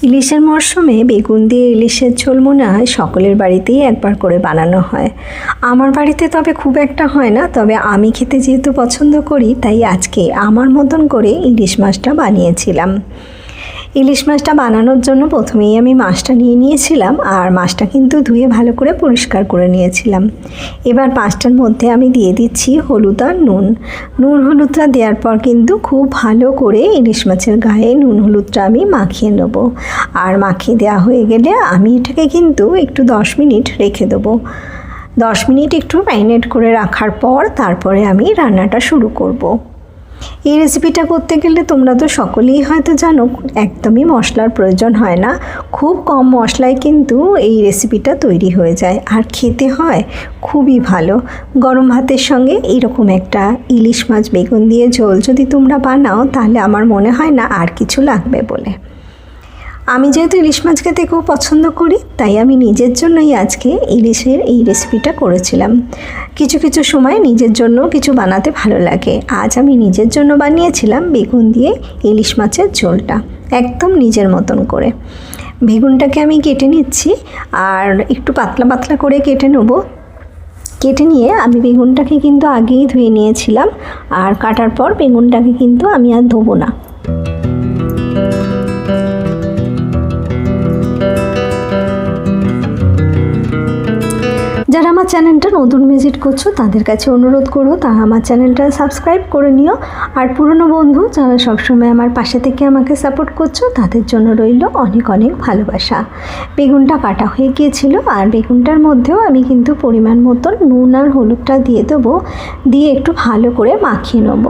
ইলিশের মরশুমে বেগুন দিয়ে ইলিশের ঝোল মনে হয় সকলের বাড়িতেই একবার করে বানানো হয়। আমার বাড়িতে তবে খুব একটা হয় না, তবে আমি খেতে যেহেতু পছন্দ করি তাই আজকে আমার মতন করে ইলিশ মাছটা বানিয়েছিলাম। ইলিশ মাছটা বানানোর জন্য প্রথমেই আমি মাছটা নিয়ে নিয়েছিলাম, আর মাছটা কিন্তু ধুয়ে ভালো করে পরিষ্কার করে নিয়েছিলাম। এবার মাছটার মধ্যে আমি দিয়ে দিচ্ছি হলুদ আর নুন হলুদটা দেওয়ার পর কিন্তু খুব ভালো করে ইলিশ মাছের গায়ে নুন হলুদটা আমি মাখিয়ে নেব। আর মাখিয়ে দেওয়া হয়ে গেলে আমি এটাকে কিন্তু একটু 10 মিনিট রেখে দেবো। 10 মিনিট একটু ম্যারিনেট করে রাখার পর তারপরে আমি রান্নাটা শুরু করব। এই রেসিপিটা করতে গেলে তোমরা তো সকলেই হয়তো জানো, একদমই মশলার প্রয়োজন হয় না। খুব কম মশলায় কিন্তু এই রেসিপিটা তৈরি হয়ে যায়, আর খেতে হয় খুবই ভালো। গরম ভাতের সঙ্গে এইরকম একটা ইলিশ মাছ বেগুন দিয়ে ঝোল যদি তোমরা বানাও, তাহলে আমার মনে হয় না আর কিছু লাগবে বলে। আমি যেহেতু ইলিশ মাছ খেতে খুব পছন্দ করি, তাই আমি নিজের জন্যই আজকে ইলিশের এই রেসিপিটা করেছিলাম। কিছু কিছু সময় নিজের জন্য কিছু বানাতে ভালো লাগে। আজ আমি নিজের জন্য বানিয়েছিলাম বেগুন দিয়ে ইলিশ মাছের ঝোলটা, একদম নিজের মতন করে। বেগুনটাকে আমি কেটে নিচ্ছি, আর একটু পাতলা পাতলা করে কেটে নেব। কেটে নিয়ে আমি বেগুনটাকে কিন্তু আগেই ধুয়ে নিয়েছিলাম, আর কাটার পর বেগুনটাকে কিন্তু আমি আর ধোবো না। যারা আমার চ্যানেলটা নতুন ভিজিট করছো তাদের কাছে অনুরোধ করো তারা আমার চ্যানেলটা সাবস্ক্রাইব করে নিও। আর পুরনো বন্ধু যারা সবসময় আমার পাশে থেকে আমাকে সাপোর্ট করছো তাদের জন্য রইল অনেক অনেক ভালোবাসা। বেগুনটা কাটা হয়ে গিয়েছিল, আর বেগুনটার মধ্যেও আমি কিন্তু পরিমাণ মতন নুন আর হলুদটা দিয়ে দেবো, দিয়ে একটু ভালো করে মাখিয়ে নেব।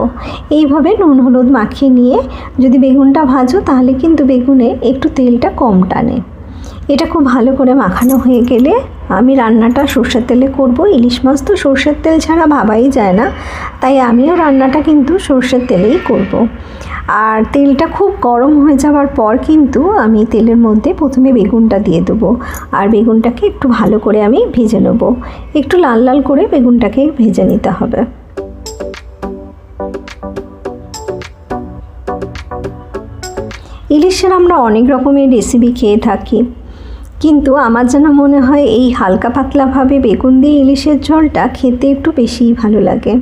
এইভাবে নুন হলুদ মাখিয়ে নিয়ে যদি বেগুনটা ভাজো তাহলে কিন্তু বেগুনে একটু তেলটা কম টানে। এটা খুব ভালো করে মাখানো হয়ে গেলে আমি রান্নাটা সরষের তেলে করব। ইলিশ মাছ তো সরষের তেল ছাড়া ভাবাই যায় না, তাই আমিও রান্নাটা কিন্তু সরষের তেলেই করব। আর তেলটা খুব গরম হয়ে যাওয়ার পর কিন্তু আমি তেলের মধ্যে প্রথমে বেগুনটা দিয়ে দেবো, আর বেগুনটাকে একটু ভালো করে আমি ভেজে নেব। একটু লাল লাল করে বেগুনটাকে ভেজে নিতে হবে। ইলিশের আমরা অনেক রকমের রেসিপি খেয়ে থাকি, কিন্তু আমার যেন মনে হয় এই হালকা পাতলাভাবে বেগুন দিয়ে ইলিশের ঝোলটা খেতে একটু বেশিই ভালো লাগে।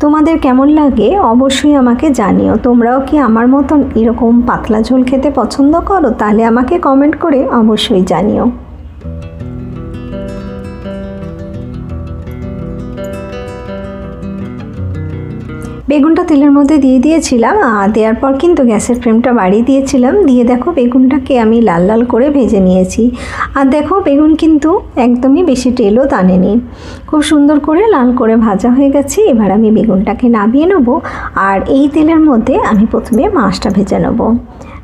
তোমাদের কেমন লাগে অবশ্যই আমাকে জানিও। তোমরাও কি আমার মতন এরকম পাতলা ঝোল খেতে পছন্দ করো? তাহলে আমাকে কমেন্ট করে অবশ্যই জানিও। বেগুনটা তেলের মধ্যে দিয়ে দিয়েছিলাম, আর দেওয়ার পর কিন্তু গ্যাসের ফ্লেমটা বাড়িয়ে দিয়েছিলাম। দিয়ে দেখো বেগুনটাকে আমি লাল লাল করে ভেজে নিয়েছি। আর দেখো বেগুন কিন্তু একদমই বেশি তেলও টানেনি, খুব সুন্দর করে লাল করে ভাজা হয়ে গেছে। এবার আমি বেগুনটাকে নামিয়ে নেব, আর এই তেলের মধ্যে আমি প্রথমে মাছটা ভেজে নেব।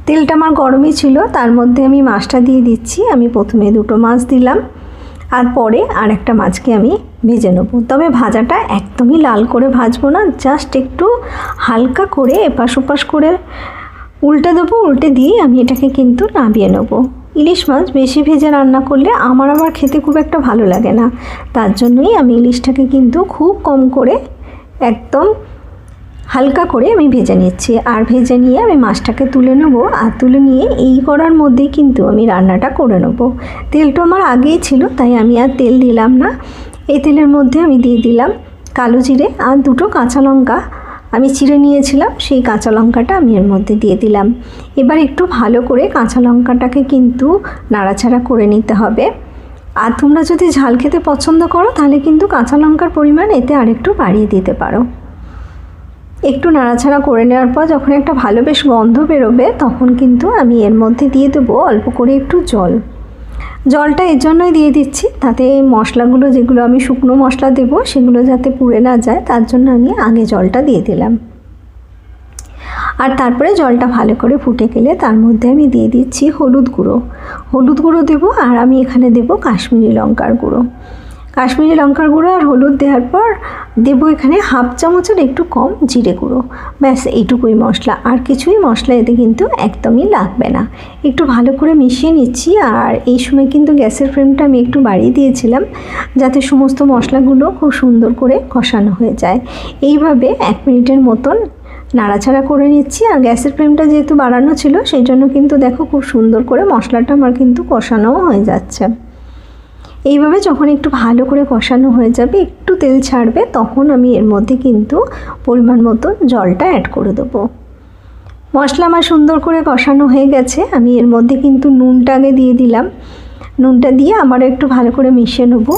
তেলটা আমার গরমই ছিল, তার মধ্যে আমি মাছটা দিয়ে দিচ্ছি। আমি প্রথমে 2টো মাছ দিলাম, আর পরে আর একটা মাছকে আমি ভেজে নেব। তবে ভাজাটা একদমই লাল করে ভাজবো না, জাস্ট একটু হালকা করে এপাশ ওপাশ করে উল্টে দেবো। উল্টে দিয়ে আমি এটাকে কিন্তু নামিয়ে নেব। ইলিশ মাছ বেশি ভেজে রান্না করলে আমার আবার খেতে খুব একটা ভালো লাগে না, তার জন্যই আমি ইলিশটাকে কিন্তু খুব কম করে একদম হালকা করে আমি ভেজে নিচ্ছি। আর ভেজে নিয়ে আমি মাছটাকে তুলে নেব, আর তুলে নিয়ে এই কড়ার মধ্যেই কিন্তু আমি রান্নাটা করে নেব। তেলটা আমার আগেই ছিল, তাই আমি আর তেল দিলাম না। এই তেলের মধ্যে আমি দিয়ে দিলাম কালো জিরে আর 2টো কাঁচা লঙ্কা আমি চিড়ে নিয়েছিলাম, সেই কাঁচা লঙ্কাটা আমি এর মধ্যে দিয়ে দিলাম। এবার একটু ভালো করে কাঁচা লঙ্কাটাকে কিন্তু নাড়াচাড়া করে নিতে হবে। আর তোমরা যদি ঝাল খেতে পছন্দ করো তাহলে কিন্তু কাঁচা লঙ্কার পরিমাণ এতে আরেকটু বাড়িয়ে দিতে পারো। একটু নাড়াচাড়া করে নেওয়ার পর যখন একটা ভালো বেশ গন্ধ বেরোবে, তখন কিন্তু আমি এর মধ্যে দিয়ে দেবো অল্প করে একটু জল। জলটা এর জন্যই দিয়ে দিচ্ছি, তাতে মশলাগুলো যেগুলো আমি শুকনো মশলা দেবো সেগুলো যাতে পুড়ে না যায়, তার জন্য আমি আগে জলটা দিয়ে দিলাম। আর তারপরে জলটা ভালো করে ফুটে গেলে তার মধ্যে আমি দিয়ে দিচ্ছি হলুদ গুঁড়ো দেবো। আর আমি এখানে দেবো কাশ্মীরি লঙ্কার গুঁড়ো। কাশ্মীরি লঙ্কার গুঁড়ো আর হলুদ দেওয়ার পর দেবো এখানে 1/2 চামচের একটু কম জিরে গুঁড়ো। ব্যাস এইটুকুই মশলা, আর কিছুই মশলা এতে কিন্তু একদমই লাগবে না। একটু ভালো করে মিশিয়ে নিচ্ছি। আর এই সময় কিন্তু গ্যাসের ফ্লেমটা আমি একটু বাড়িয়ে দিয়েছিলাম, যাতে সমস্ত মশলাগুলো খুব সুন্দর করে কষানো হয়ে যায়। এইভাবে 1 মিনিটের মতন নাড়াচাড়া করে নিচ্ছি। আর গ্যাসের ফ্লেমটা যেহেতু বাড়ানো ছিল সেই জন্য কিন্তু দেখো খুব সুন্দর করে মশলাটা আমার কিন্তু কষানোও হয়ে যাচ্ছে। এইভাবে যখন একটু ভালো করে কষানো হয়ে যাবে, একটু তেল ছাড়বে, তখন আমি এর মধ্যে কিন্তু পরিমাণ মতো জলটা অ্যাড করে দেবো। মশলা আমার সুন্দর করে কষানো হয়ে গেছে। আমি এর মধ্যে কিন্তু নুনটা আগে দিয়ে দিলাম। নুনটা দিয়ে আবার একটু ভালো করে মিশিয়ে নেবো,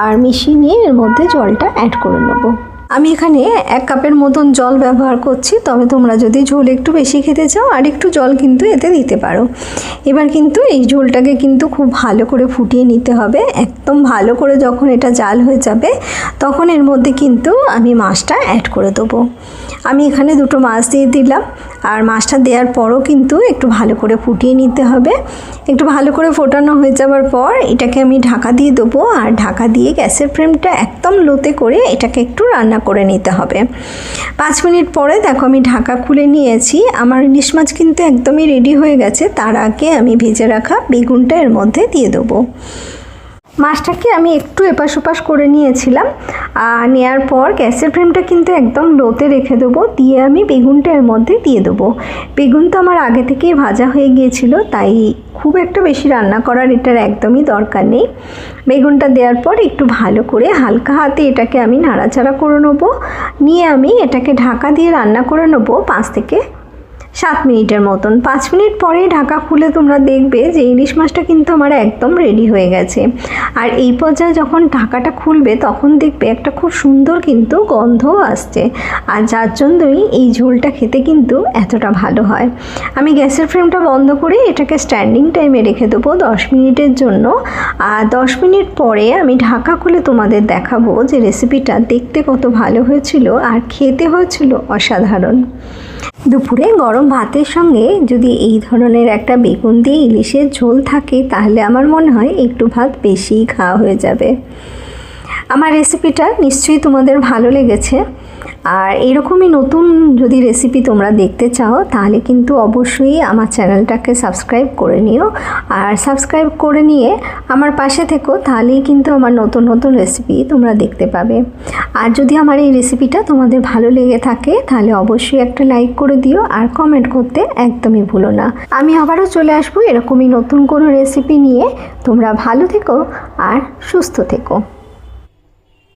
আর মিশিয়ে নিয়ে এর মধ্যে জলটা অ্যাড করে নেবো। আমি এখানে 1 কাপের মতন জল ব্যবহার করছি, তবে তোমরা যদি ঝোল একটু বেশি খেতে চাও আর একটু জল কিন্তু এতে দিতে পারো। এবার কিন্তু এই ঝোলটাকে কিন্তু খুব ভালো করে ফুটিয়ে নিতে হবে। একদম ভালো করে যখন এটা জাল হয়ে যাবে তখন এর মধ্যে কিন্তু আমি মাছটা অ্যাড করে দেবো। আমি এখানে 2টো মাছ দিয়ে দিলাম, আর মাছটা দেওয়ার পরও কিন্তু একটু ভালো করে ফুটিয়ে নিতে হবে। একটু ভালো করে ফোটানো হয়ে যাওয়ার পর এটাকে আমি ঢাকা দিয়ে দেবো, আর ঢাকা দিয়ে গ্যাসের ফ্লেমটা একদম লোতে করে এটাকে একটু রান্না করে নিতে হবে। 5 মিনিট পরে দেখো আমি ঢাকা খুলে নিয়েছি। আমার ইলিশ মাছ কিন্তু একদমই রেডি হয়ে গেছে। তার আগে আমি ভেজে রাখা বেগুনটা এর মধ্যে দিয়ে দেবো। মাছটাকে আমি একটু এপাশ ওপাশ করে নিয়েছিলাম, নেওয়ার পর গ্যাসের ফ্লেমটা কিন্তু একদম লোতে রেখে দেবো। দিয়ে আমি বেগুনটা এর মধ্যে দিয়ে দেবো। বেগুন তো আমার আগে থেকেই ভাজা হয়ে গিয়েছিল, তাই খুব একটা বেশি রান্না করার এটার একদমই দরকার নেই। বেগুনটা দেওয়ার পর একটু ভালো করে হালকা হাতে এটাকে আমি নাড়াচাড়া করে নেবো। নিয়ে আমি এটাকে ঢাকা দিয়ে রান্না করে নেবো 5 থেকে 7 মিনিটের মতন। 5 মিনিট পরে ঢাকা খুলে তোমরা দেখবে যে ইলিশ মাছটা কিন্তু আমার একদম রেডি হয়ে গেছে। আর এই পর্যায়ে যখন ঢাকাটা খুলবে তখন দেখবে একটা খুব সুন্দর কিন্তু গন্ধও আসছে, আর যার জন্যই এই ঝোলটা খেতে কিন্তু এতটা ভালো হয়। আমি গ্যাসের ফ্লেমটা বন্ধ করে এটাকে স্ট্যান্ডিং টাইমে রেখে দেবো 10 মিনিটের জন্য। আর 10 মিনিট পরে আমি ঢাকা খুলে তোমাদের দেখাবো যে রেসিপিটা দেখতে কত ভালো হয়েছিল আর খেতে হয়েছিল অসাধারণ। দুপুরে গরম ভাতের সঙ্গে যদি এই ধরনের একটা বেগুন দিয়ে ইলিশের ঝোল থাকে তাহলে আমার মনে হয় একটু ভাত বেশিই খাওয়া হয়ে যাবে। আমার রেসিপিটা নিশ্চয়ই তোমাদের ভালো লেগেছে। আর এরকমই নতুন যদি রেসিপি তোমরা দেখতে চাও তাহলে কিন্তু অবশ্যই আমার চ্যানেলটাকে সাবস্ক্রাইব করে নিও। আর সাবস্ক্রাইব করে নিয়ে আমার পাশে থেকো, তাহলেই কিন্তু আমার নতুন নতুন রেসিপি তোমরা দেখতে পাবে। আর যদি আমার এই রেসিপিটা তোমাদের ভালো লেগে থাকে তাহলে অবশ্যই একটা লাইক করে দিও, আর কমেন্ট করতে একদমই ভুলো না। আমি আবারও চলে আসবো এরকমই নতুন কোনো রেসিপি নিয়ে। তোমরা ভালো থেকো আর সুস্থ থেকো।